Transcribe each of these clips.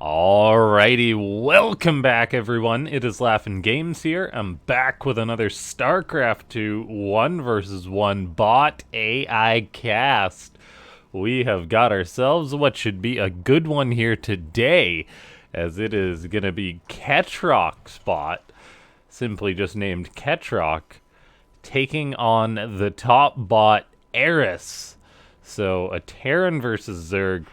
Alrighty, welcome back everyone. It is LaughNgamez here. I'm back with another Starcraft 2 1 versus 1 bot AI cast. We have got ourselves what should be a good one here today, as it is going to be Ketroc's bot, simply just named Ketroc, taking on the top bot Eris. So a Terran versus Zerg.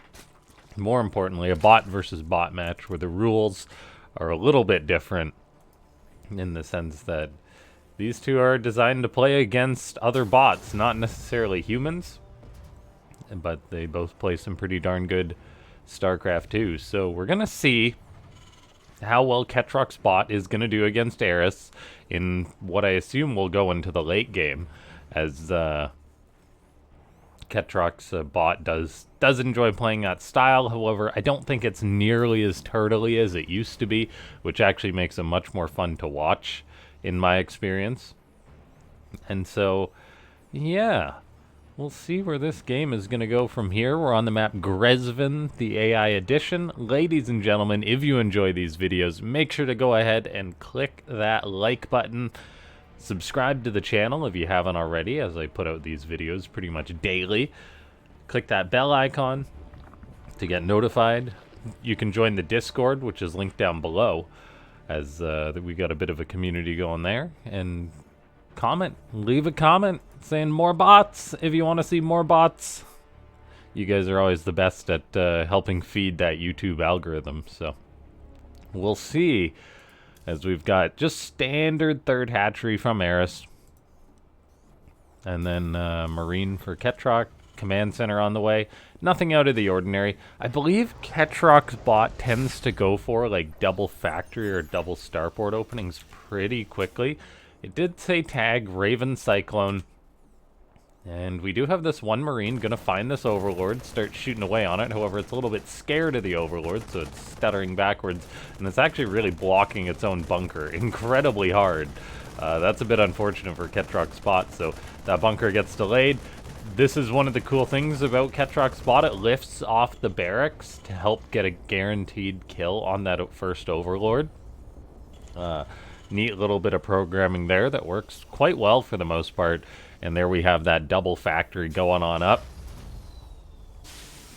More importantly, a bot versus bot match where the rules are a little bit different in the sense that these two are designed to play against other bots, not necessarily humans, but they both play some pretty darn good Starcraft 2. So we're going to see how well Ketroc's bot is going to do against Eris in what I assume will go into the late game, as Ketroc's bot does enjoy playing that style. However, I don't think it's nearly as turtly as it used to be, which actually makes it much more fun to watch in my experience. And so, yeah, we'll see where this game is going to go from here. We're on the map Grezvin, the AI edition. Ladies and gentlemen, if you enjoy these videos, make sure to go ahead and click that like button. Subscribe to the channel if you haven't already, as I put out these videos pretty much daily. Click that bell icon to get notified. You can join the Discord, which is linked down below, as we got a bit of a community going there. And comment, leave a comment saying more bots if you want to see more bots. You guys are always the best at helping feed that YouTube algorithm, so we'll see. As we've got just standard third hatchery from Eris. And then Marine for Ketroc. Command center on the way. Nothing out of the ordinary. I believe Ketroc's bot tends to go for like double factory or double starport openings pretty quickly. It did say tag Raven Cyclone. And we do have this one Marine going to find this Overlord, start shooting away on it. However, it's a little bit scared of the Overlord, so it's stuttering backwards. And it's actually really blocking its own bunker incredibly hard. That's a bit unfortunate for Ketroc's bot, so that bunker gets delayed. This is one of the cool things about Ketroc's bot. It lifts off the barracks to help get a guaranteed kill on that first Overlord. Neat little bit of programming there that works quite well for the most part. And there we have that double factory going on up.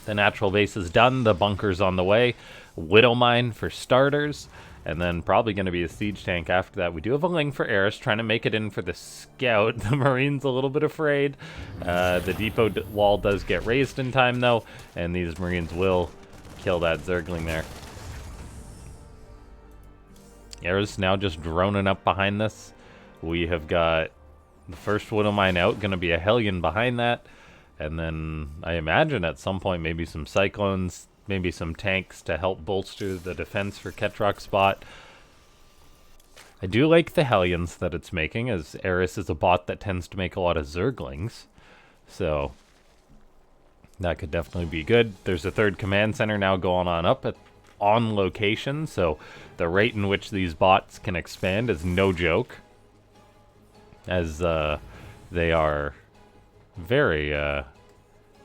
The natural base is done. The bunker's on the way. Widow mine for starters. And then probably going to be a siege tank after that. We do have a link for Eris, trying to make it in for the scout. The Marine's a little bit afraid. The depot wall does get raised in time, though. And these Marines will kill that Zergling there. Eris now just droning up behind this. We have got the first Widow mine out, going to be a Hellion behind that. And then I imagine at some point maybe some Cyclones, maybe some tanks to help bolster the defense for Ketroc's bot. I do like the Hellions that it's making, as Eris is a bot that tends to make a lot of Zerglings. So that could definitely be good. There's a third command center now going on up on location, so the rate in which these bots can expand is no joke, as they are very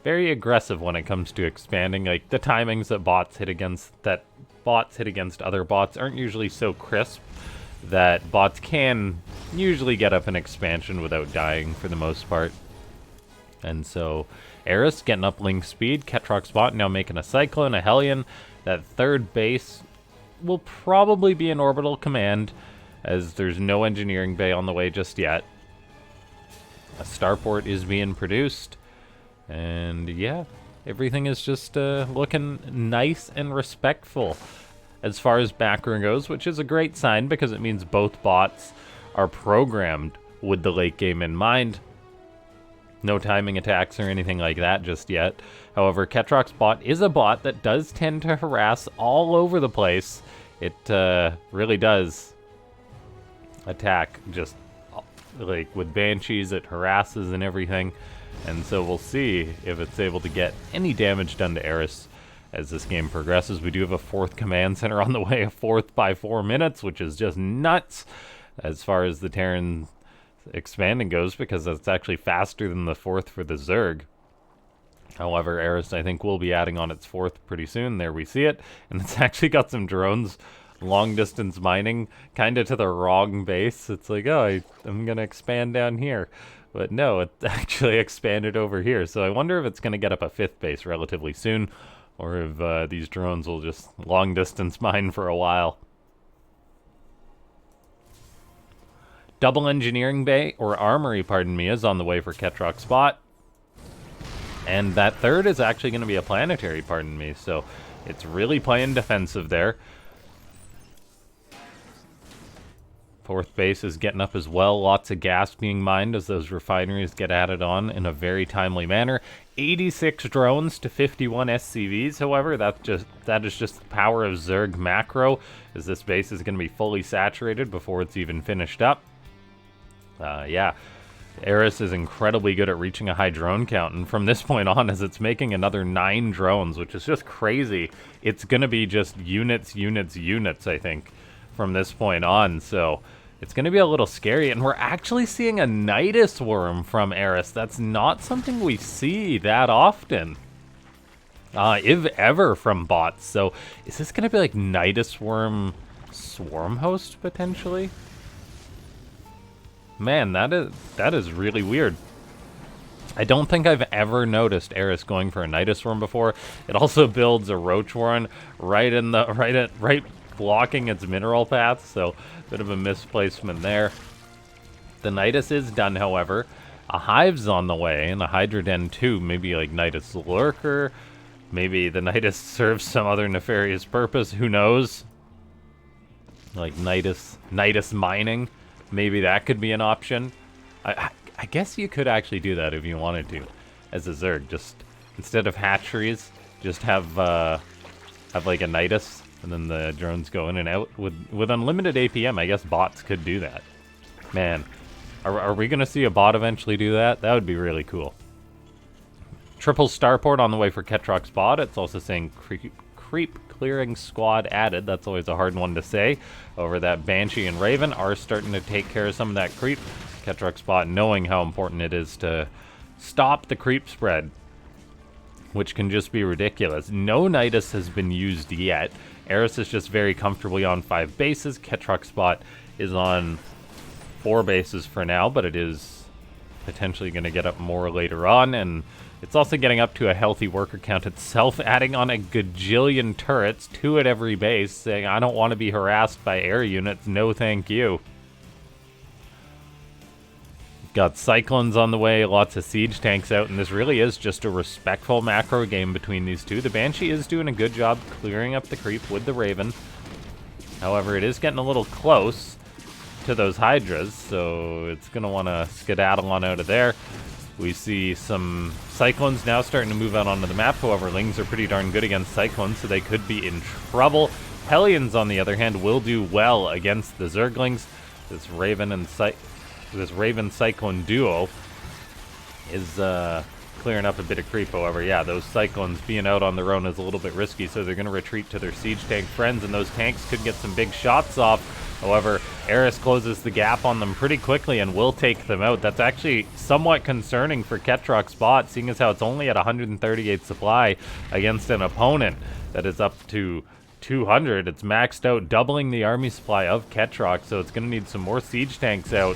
very aggressive when it comes to expanding. Like the timings that bots hit against other bots aren't usually so crisp that bots can usually get up an expansion without dying for the most part. And so Eris getting up link speed. Ketroc's bot now making a Cyclone, a Hellion. That third base will probably be an orbital command, as there's no engineering bay on the way just yet. A starport is being produced. And yeah, everything is just looking nice and respectful as far as backroom goes, which is a great sign because it means both bots are programmed with the late game in mind. No timing attacks or anything like that just yet. However, Ketroc's bot is a bot that does tend to harass all over the place. It really does attack just like with Banshees. It harasses and everything. And so we'll see if it's able to get any damage done to Eris as this game progresses. We do have a fourth command center on the way, a fourth by 4 minutes, which is just nuts as far as the Terran expanding goes, because that's actually faster than the fourth for the Zerg. However, Eris, I think, will be adding on its fourth pretty soon. There we see it. And it's actually got some drones long-distance mining kind of to the wrong base. It's like, oh, I'm going to expand down here. But no, it actually expanded over here. So I wonder if it's going to get up a fifth base relatively soon, or if these drones will just long-distance mine for a while. Double engineering bay, or armory, pardon me, is on the way for Ketroc spot. And that third is actually going to be a planetary, pardon me. So it's really playing defensive there. Fourth base is getting up as well. Lots of gas being mined as those refineries get added on in a very timely manner. 86 drones to 51 SCVs, however. That is just the power of Zerg macro, as this base is going to be fully saturated before it's even finished up. Yeah. Eris is incredibly good at reaching a high drone count, and from this point on, as it's making another 9 drones, which is just crazy, it's going to be just units, I think, from this point on. So it's going to be a little scary, and we're actually seeing a Nidus worm from Eris. That's not something we see that often, if ever, from bots. So is this going to be like Nidus worm swarm host, potentially? Man, that is really weird. I don't think I've ever noticed Eris going for a Nidus worm before. It also builds a roach warren right blocking its mineral path, so bit of a misplacement there. The Nidus is done, however. A hive's on the way, and a Hydra Den too. Maybe like Nidus Lurker. Maybe the Nidus serves some other nefarious purpose. Who knows? Like Nidus mining. Maybe that could be an option. I guess you could actually do that if you wanted to, as a Zerg. Just instead of hatcheries, just have like a Nidus, and then the drones go in and out with unlimited APM. I guess bots could do that. Man, are we gonna see a bot eventually do that? That would be really cool. Triple starport on the way for Ketroc's bot. It's also saying creep clearing squad added. That's always a hard one to say. Over that Banshee and Raven are starting to take care of some of that creep. Ketroc spot knowing how important it is to stop the creep spread, which can just be ridiculous. No Nidus has been used yet. Eris is just very comfortably on 5 bases. Ketroc spot is on 4 bases for now, but it is potentially going to get up more later on, and it's also getting up to a healthy worker count itself, adding on a gajillion turrets, 2 at every base, saying, I don't want to be harassed by air units, no thank you. Got Cyclones on the way, lots of siege tanks out, and this really is just a respectful macro game between these two. The Banshee is doing a good job clearing up the creep with the Raven. However, it is getting a little close to those Hydras, so it's going to want to skedaddle on out of there. We see some Cyclones now starting to move out onto the map. However, Lings are pretty darn good against Cyclones, so they could be in trouble. Hellions, on the other hand, will do well against the Zerglings. This Raven Cyclone duo is clearing up a bit of creep. However, yeah, those Cyclones being out on their own is a little bit risky, so they're going to retreat to their siege tank friends, and those tanks could get some big shots off. However, Eris closes the gap on them pretty quickly and will take them out. That's actually somewhat concerning for Ketroc's bot, seeing as how it's only at 138 supply against an opponent that is up to 200. It's maxed out, doubling the army supply of Ketroc, so it's going to need some more siege tanks out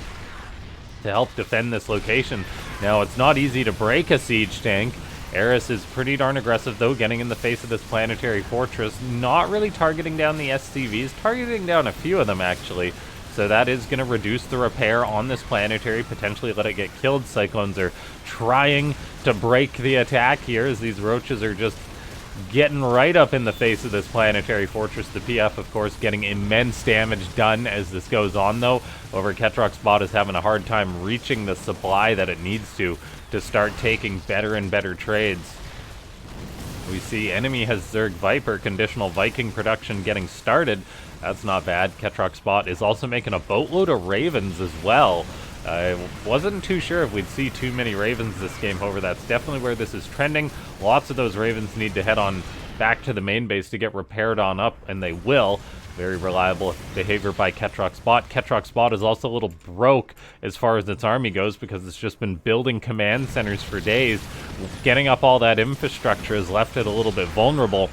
to help defend this location. Now, it's not easy to break a siege tank. Eris is pretty darn aggressive, though, getting in the face of this planetary fortress. Not really targeting down the SCVs, targeting down a few of them, actually. So that is going to reduce the repair on this planetary, potentially let it get killed. Cyclones are trying to break the attack here, as these roaches are just getting right up in the face of this planetary fortress. The PF, of course, getting immense damage done as this goes on, though. Over Ketroc's bot is having a hard time reaching the supply that it needs to start taking better and better trades. We see enemy has Zerg Viper, conditional Viking production getting started. That's not bad. Ketroc's bot is also making a boatload of Ravens as well. I wasn't too sure if we'd see too many Ravens this game, however, that's definitely where this is trending. Lots of those Ravens need to head on back to the main base to get repaired on up, and they will. Very reliable behavior by Ketroc's bot. Ketroc's bot is also a little broke as far as its army goes because it's just been building command centers for days. Getting up all that infrastructure has left it a little bit vulnerable.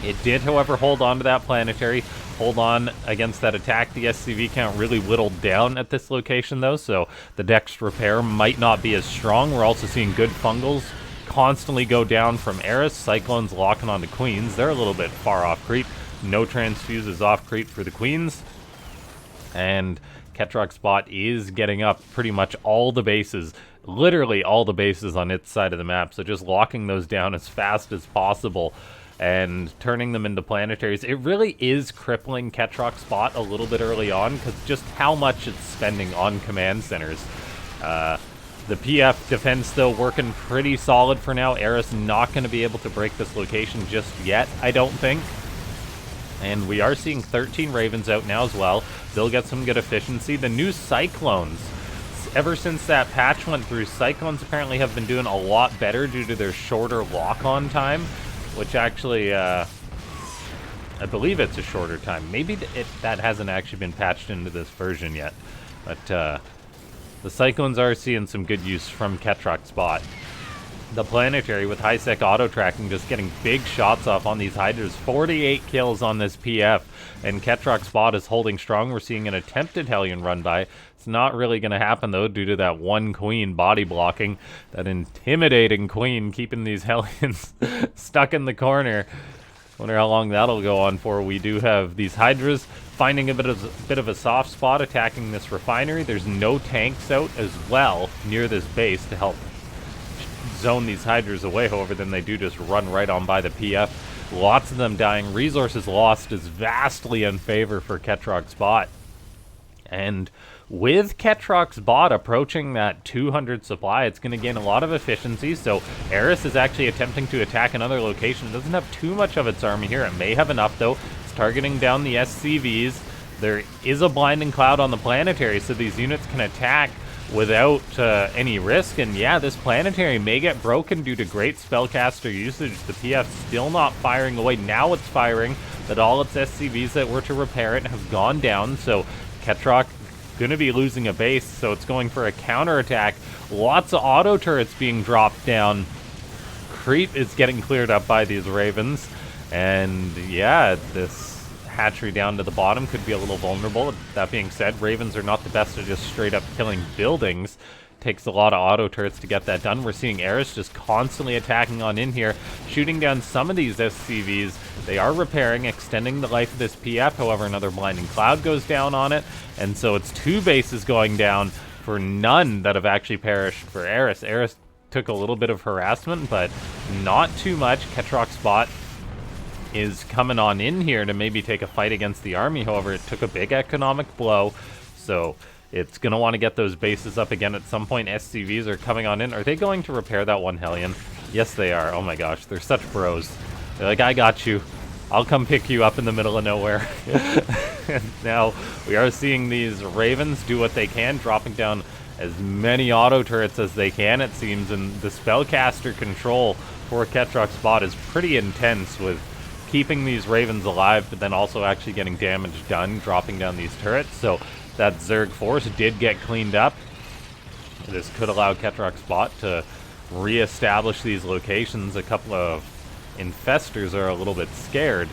It did, however, hold on to that planetary, hold on against that attack. The SCV count really whittled down at this location, though, so the Dex repair might not be as strong. We're also seeing good fungals constantly go down from Eris. Cyclones locking onto Queens. They're a little bit far off creep. No transfuses off creep for the Queens. And Ketroc's bot is getting up pretty much all the bases, literally all the bases on its side of the map, so just locking those down as fast as possible and turning them into planetaries. It really is crippling Ketroc's bot a little bit early on because just how much it's spending on command centers. The PF defense, though, working pretty solid for now. Eris not going to be able to break this location just yet, I don't think. And we are seeing 13 Ravens out now as well. They'll get some good efficiency. The new Cyclones, ever since that patch went through, Cyclones apparently have been doing a lot better due to their shorter lock-on time, which actually, I believe it's a shorter time. Maybe that hasn't actually been patched into this version yet. But the Cyclones are seeing some good use from Ketroc's bot. The planetary with high-sec auto-tracking just getting big shots off on these Hydras. 48 kills on this PF, and Ketroc's bot is holding strong. We're seeing an attempted Hellion run by. It's not really going to happen, though, due to that one Queen body blocking. That intimidating Queen keeping these Hellions stuck in the corner. Wonder how long that'll go on for. We do have these Hydras finding a bit of a soft spot attacking this refinery. There's no tanks out as well near this base to help zone these Hydras away. However, then they do just run right on by the PF. Lots of them dying. Resources lost is vastly in favor for Ketroc's bot. And with Ketroc's bot approaching that 200 supply, it's going to gain a lot of efficiency. So Eris is actually attempting to attack another location. It doesn't have too much of its army here. It may have enough, though. It's targeting down the SCVs. There is a blinding cloud on the planetary, so these units can attack without any risk. And yeah, this planetary may get broken due to great spellcaster usage. The PF still not firing away. Now it's firing, but all its SCVs that were to repair it have gone down. So Ketroc going to be losing a base, so it's going for a counterattack. Lots of auto turrets being dropped down. Creep is getting cleared up by these Ravens. And yeah, this hatchery down to the bottom could be a little vulnerable. That being said, Ravens are not the best at just straight up killing buildings. Takes a lot of auto turrets to get that done. We're seeing Eris just constantly attacking on in here, shooting down some of these SCVs. They are repairing, extending the life of this PF. However, another blinding cloud goes down on it, and so it's two bases going down for none that have actually perished for Eris. Eris took a little bit of harassment, but not too much. Ketroc's bot is coming on in here to maybe take a fight against the army. However, it took a big economic blow, so it's going to want to get those bases up again at some point. SCVs are coming on in. Are they going to repair that one Hellion? Yes, they are. Oh my gosh, they're such bros. They're like, I got you. I'll come pick you up in the middle of nowhere. And now we are seeing these Ravens do what they can, dropping down as many auto turrets as they can, it seems, and the spellcaster control for Ketroc's bot is pretty intense, with keeping these Ravens alive, but then also actually getting damage done, dropping down these turrets. So that Zerg force did get cleaned up. This could allow Ketroc's bot to re-establish these locations. A couple of infestors are a little bit scared,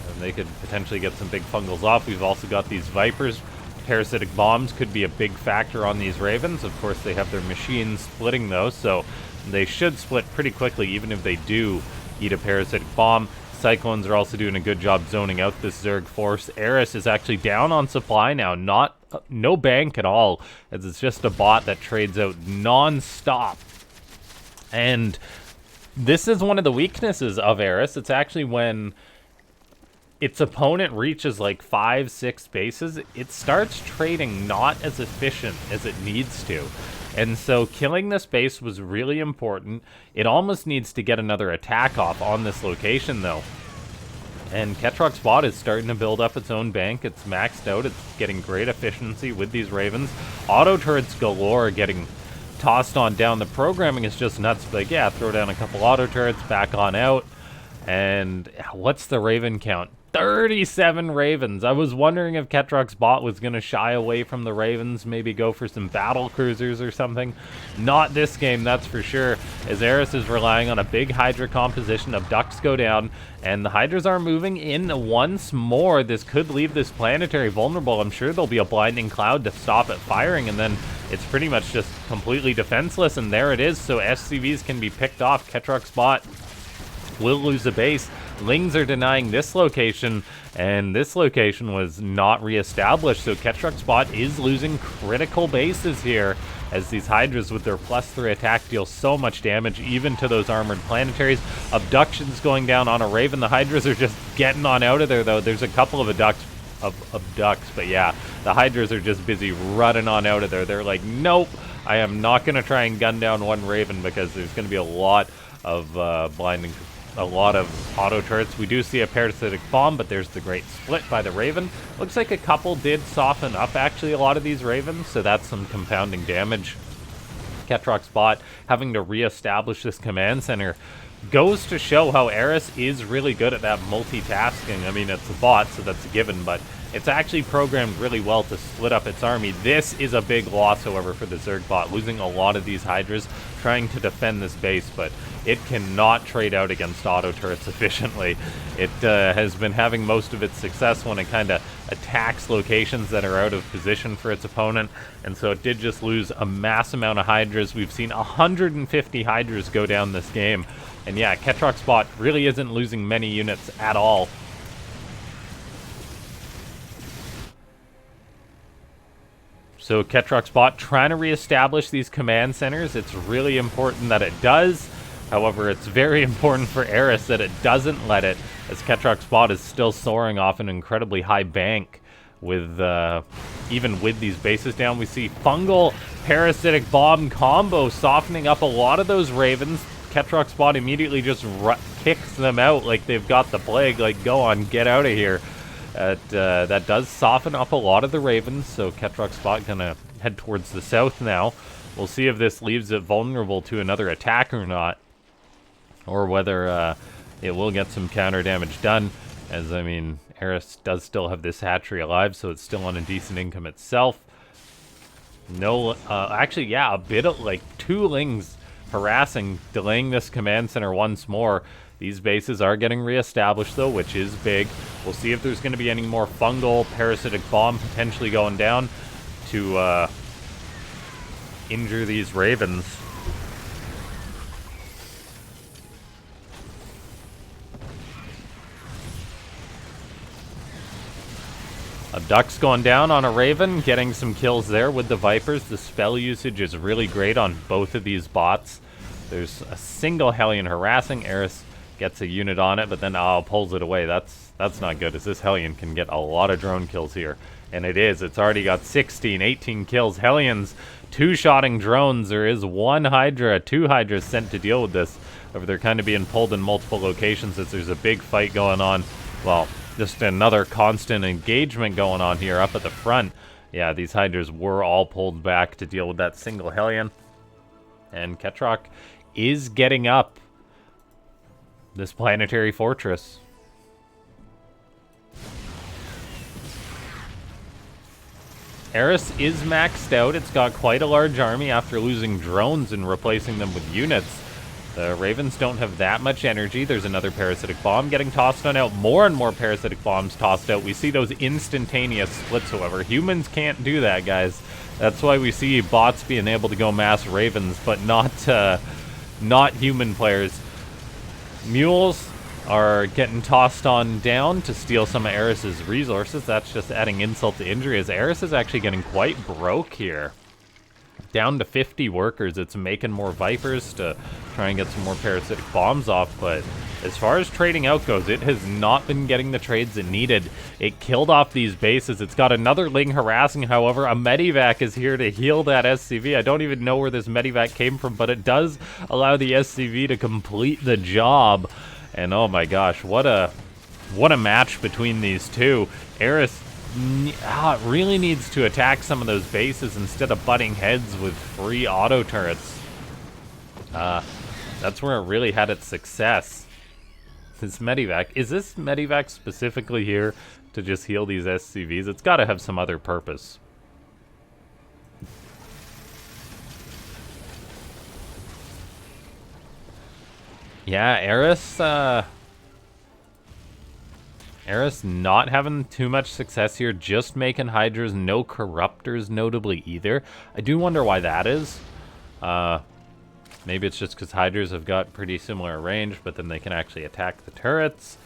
and they could potentially get some big fungals off. We've also got these Vipers. Parasitic bombs could be a big factor on these Ravens. Of course, they have their machines splitting those, so they should split pretty quickly, even if they do eat a parasitic bomb. Cyclones are also doing a good job zoning out this Zerg force. Eris is actually down on supply now, no bank at all, as it's just a bot that trades out non-stop. And this is one of the weaknesses of Eris. It's actually when its opponent reaches like 5-6 bases, it starts trading not as efficient as it needs to. And so killing this base was really important. It almost needs to get another attack off on this location, though. And Ketroc's bot is starting to build up its own bank. It's maxed out. It's getting great efficiency with these Ravens. Auto turrets galore getting tossed on down. The programming is just nuts. Like, yeah, throw down a couple auto turrets, back on out. And what's the Raven count? 37 Ravens. I was wondering if Ketroc's bot was going to shy away from the Ravens, maybe go for some battle cruisers or something. Not this game, that's for sure, as Eris is relying on a big Hydra composition. Abducts go down, and the Hydras are moving in once more. This could leave this planetary vulnerable. I'm sure there'll be a blinding cloud to stop it firing, and then it's pretty much just completely defenseless, and there it is. So SCVs can be picked off. Ketroc's bot will lose a base. Lings are denying this location, and this location was not reestablished, so Ketroc's bot is losing critical bases here, as these Hydras with their +3 attack deal so much damage, even to those armored planetaries. Abductions going down on a Raven. The Hydras are just getting on out of there, though. There's a couple of abducts, but yeah, the Hydras are just busy running on out of there. They're like, nope, I am not going to try and gun down one Raven, because there's going to be a lot of a lot of auto turrets. We do see a parasitic bomb, but there's the great split by the Raven. Looks like a couple did soften up, actually, a lot of these Ravens, so that's some compounding damage. Ketroc's bot having to reestablish this command center goes to show how Eris is really good at that multitasking. I mean, it's a bot, so that's a given, but it's actually programmed really well to split up its army. This is a big loss, however, for the Zerg bot, losing a lot of these Hydras trying to defend this base, but it cannot trade out against auto turrets efficiently. It has been having most of its success when it kind of attacks locations that are out of position for its opponent, and so it did just lose a mass amount of Hydras. We've seen 150 Hydras go down this game, and yeah, Ketroc's bot really isn't losing many units at all. So Ketroc's bot trying to reestablish these command centers. It's really important that it does. However, it's very important for Eris that it doesn't let it, as Ketroc's bot is still soaring off an incredibly high bank with, even with these bases down. We see fungal parasitic bomb combo softening up a lot of those Ravens. Ketroc's bot immediately just kicks them out like they've got the plague, like, go on, get out of here. That does soften up a lot of the Ravens, so Ketroc's bot gonna head towards the south now. We'll see if this leaves it vulnerable to another attack or not, or whether it will get some counter damage done, as, I mean, Eris does still have this hatchery alive, so it's still on a decent income itself. No, actually, yeah, a bit of, like, 2 Lings harassing, delaying this command center once more. These bases are getting reestablished, though, which is big. We'll see if there's going to be any more fungal parasitic bomb potentially going down to injure these Ravens. Abduct's going down on a Raven, getting some kills there with the Vipers. The spell usage is really great on both of these bots. There's a single Hellion harassing. Eris gets a unit on it, but then pulls it away. That's not good, as this Hellion can get a lot of drone kills here. And it is. It's already got 16, 18 kills. Hellions two-shotting drones. There is 1 Hydra, 2 Hydras sent to deal with this. However, they're kind of being pulled in multiple locations as there's a big fight going on. Well, just another constant engagement going on here up at the front. Yeah, these Hydras were all pulled back to deal with that single Hellion. And Ketroc is getting up this planetary fortress. Eris is maxed out. It's got quite a large army after losing drones and replacing them with units. The Ravens don't have that much energy. There's another parasitic bomb getting tossed on out. More and more parasitic bombs tossed out. We see those instantaneous splits, however. Humans can't do that, guys. That's why we see bots being able to go mass Ravens, but not human players. Mules are getting tossed on down to steal some of Eris's resources. That's just adding insult to injury, as Eris is actually getting quite broke here. Down to 50 workers. It's making more Vipers to try and get some more parasitic bombs off, but as far as trading out goes, it has not been getting the trades it needed. It killed off these bases. It's got another Ling harassing, however. A Medivac is here to heal that SCV. I don't even know where this Medivac came from, but it does allow the SCV to complete the job. And oh my gosh, what a match between these two. Eris really needs to attack some of those bases instead of butting heads with free auto turrets. That's where it really had its success. This Medivac, is this Medivac specifically here to just heal these SCVs? It's got to have some other purpose. Yeah, Eris not having too much success here, just making Hydras, no Corruptors notably either. I do wonder why that is. Maybe it's just because Hydras have got pretty similar range, but then they can actually attack the turrets.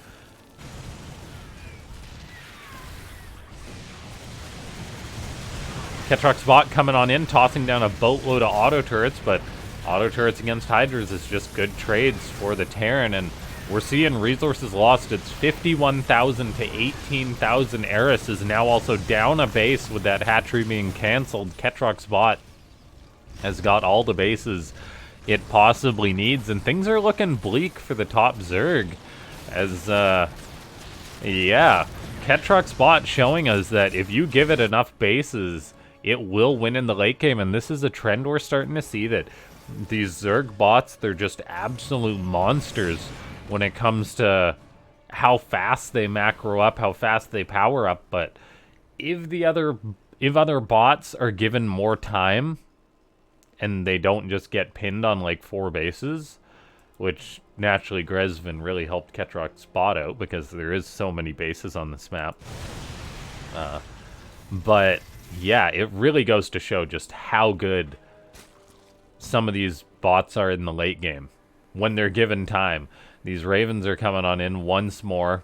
Ketroc's bot coming on in, tossing down a boatload of auto turrets, but auto turrets against Hydras is just good trades for the Terran, and we're seeing resources lost. It's 51,000 to 18,000. Eris is now also down a base with that hatchery being cancelled. Ketroc's bot has got all the bases it possibly needs, and things are looking bleak for the top Zerg. As, yeah, Ketroc's bot showing us that if you give it enough bases, it will win in the late game, and this is a trend we're starting to see, that these Zerg bots, they're just absolute monsters when it comes to how fast they macro up, how fast they power up. But if other bots are given more time and they don't just get pinned on like 4 bases, which naturally Grezvin really helped Ketroc's bot out because there is so many bases on this map. But yeah, it really goes to show just how good some of these bots are in the late game when they're given time. These Ravens are coming on in once more.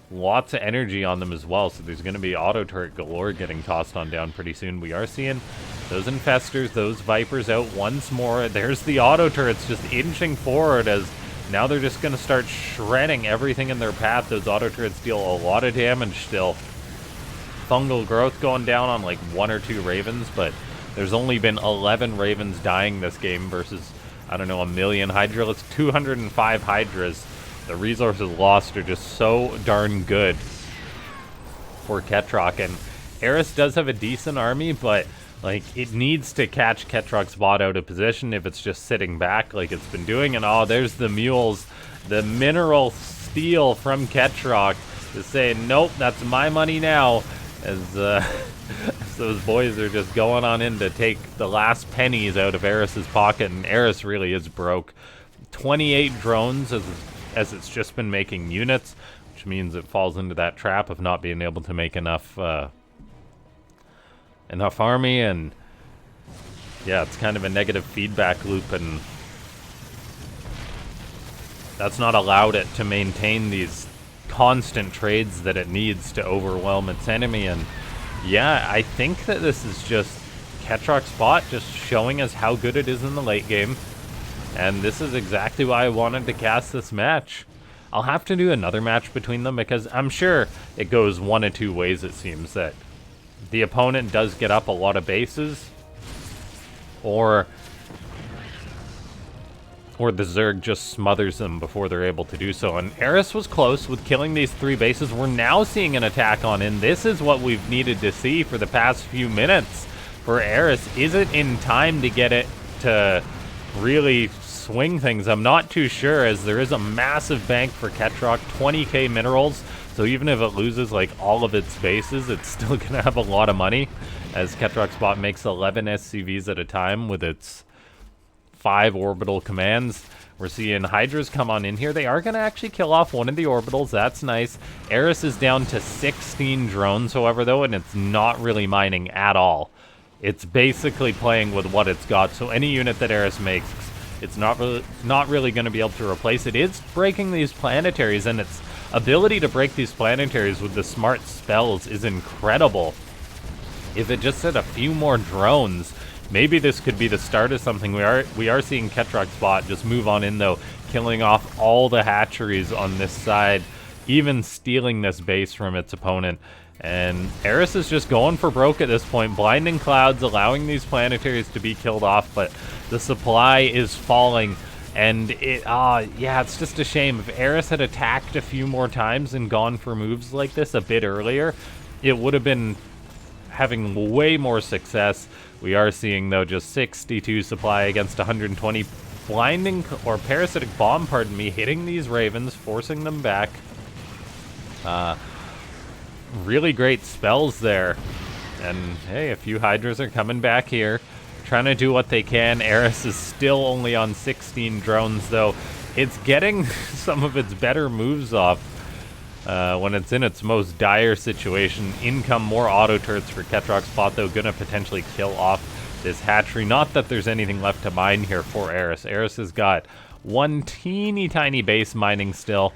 Lots of energy on them as well, so there's going to be auto turret galore getting tossed on down pretty soon. We are seeing those Infestors, those Vipers out once more. There's the auto turrets just inching forward, as now they're just going to start shredding everything in their path. Those auto turrets deal a lot of damage still. Fungal growth going down on like 1 or 2 Ravens, but there's only been 11 Ravens dying this game versus, I don't know, 1 million Hydralisks, 205 Hydras. The resources lost are just so darn good for Ketroc. And Eris does have a decent army, but like it needs to catch Ketroc's bot out of position if it's just sitting back like it's been doing. And oh, there's the mules. The mineral steal from Ketroc is saying, nope, that's my money now. As those boys are just going on in to take the last pennies out of Eris's pocket, and Eris really is broke. 28 drones as it's just been making units, which means it falls into that trap of not being able to make enough army, and yeah, it's kind of a negative feedback loop, and that's not allowed it to maintain these constant trades that it needs to overwhelm its enemy. And yeah, I think that this is just Ketroc's bot just showing us how good it is in the late game, and this is exactly why I wanted to cast this match. I'll have to do another match between them because I'm sure it goes one of 2 ways. It seems that the opponent does get up a lot of bases, or the Zerg just smothers them before they're able to do so. And Eris was close with killing these 3 bases. We're now seeing an attack on in. This is what we've needed to see for the past few minutes for Eris. Is it in time to get it to really swing things? I'm not too sure, as there is a massive bank for Ketroc, 20k minerals. So even if it loses like all of its bases, it's still going to have a lot of money, as Ketroc's bot makes 11 SCVs at a time with its 5 orbital commands. We're seeing Hydras come on in here. They are going to actually kill off one of the orbitals. That's nice. Eris is down to 16 drones, however, though, and it's not really mining at all. It's basically playing with what it's got. So any unit that Eris makes, it's not really going to be able to replace it. It's breaking these planetaries, and its ability to break these planetaries with the smart spells is incredible. If it just had a few more drones, maybe this could be the start of something. We are seeing Ketroc's bot just move on in, though, killing off all the hatcheries on this side, even stealing this base from its opponent. And Eris is just going for broke at this point, blinding clouds, allowing these planetaries to be killed off, but the supply is falling. And yeah, it's just a shame. If Eris had attacked a few more times and gone for moves like this a bit earlier, it would have been having way more success. We are seeing, though, just 62 supply against 120 blinding, or parasitic bomb, pardon me, hitting these ravens, forcing them back. Really great spells there. And hey, a few hydras are coming back here, trying to do what they can. Eris is still only on 16 drones, though. It's getting some of its better moves off when it's in its most dire situation. In come more auto turrets for Ketroc's bot, though, gonna potentially kill off this hatchery. Not that there's anything left to mine here for Eris. Eris has got one teeny tiny base mining still.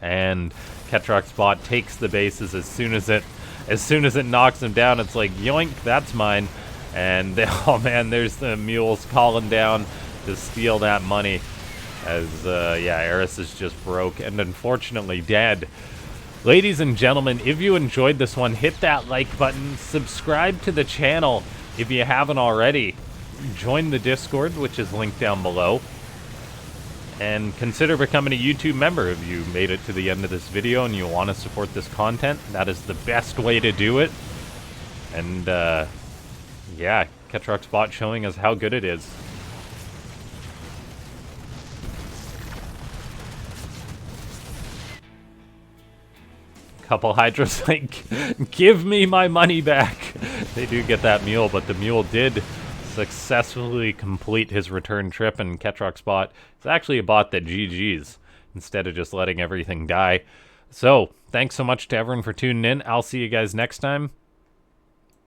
And Ketroc's bot takes the bases as soon as it knocks him down. It's like, yoink, that's mine. And oh man, there's the mules calling down to steal that money. As yeah, Eris is just broke and unfortunately dead. Ladies and gentlemen, if you enjoyed this one, hit that like button, subscribe to the channel if you haven't already. Join the Discord, which is linked down below. And consider becoming a YouTube member if you made it to the end of this video and you want to support this content. That is the best way to do it. And yeah, Ketroc's bot showing us how good it is. Couple hydras like, give me my money back. They do get that mule, but the mule did successfully complete his return trip, and Ketroc's bot is actually a bot that GG's instead of just letting everything die. So, thanks so much to everyone for tuning in. I'll see you guys next time.